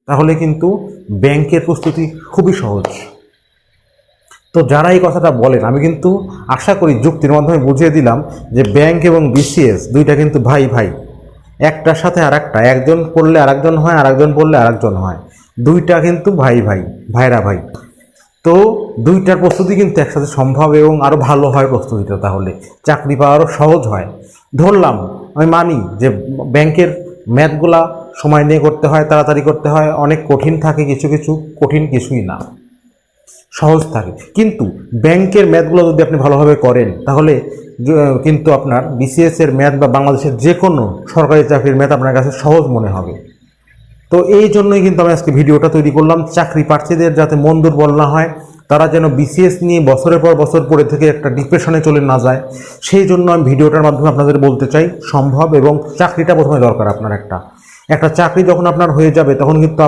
তাহলে কিন্তু ব্যাংকের প্রস্তুতি খুবই সহজ। তো যারা এই কথাটা বলেন, আমি কিন্তু আশা করি যুক্তির মাধ্যমে বুঝিয়ে দিলাম যে ব্যাংক এবং বিসিএস দুইটা কিন্তু ভাই ভাই, একটার সাথে আর একটা, একজন পড়লে আরেকজন হয়, আরেকজন পড়লে আরেকজন হয়, দুইটা কিন্তু ভাই ভাই, ভাইরা ভাই। তো দুইটার প্রস্তুতি কিন্তু একসাথে সম্ভব এবং আরও ভালো হয় প্রস্তুতিটা, তাহলে চাকরি পাওয়ারও সহজ হয়। ধরলাম, আমি মানি যে ব্যাংকের ম্যাথগুলা সময় নিয়ে করতে হয়, তাড়াতাড়ি করতে হয়, অনেক কঠিন থাকে, কিছু কিছু কঠিন কিছুই না, সহজ থাকে। কিন্তু ব্যাংকের ম্যাথগুলো যদি আপনি ভালোভাবে করেন তাহলে কিন্তু আপনার বিসিএস এর ম্যাথ বা বাংলাদেশের যে কোনো সরকারি চাকরির ম্যাথ আপনার কাছে সহজ মনে হবে। তো এই জন্যই কিন্তু আমি আজকে ভিডিওটা তৈরি করলাম, চাকরি প্রার্থীদের যাতে মন দুর্বল না হয়, তারা যেন বিসিএস নিয়ে বছরের পর বছর পড়ে থেকে একটা ডিপ্রেশনে চলে না যায়, সেই জন্য আমি ভিডিওটার মাধ্যমে আপনাদের বলতে চাই সম্ভব। এবং চাকরিটা প্রথমে দরকার আপনার, একটা চাকরি যখন আপনার হয়ে যাবে তখন কিন্তু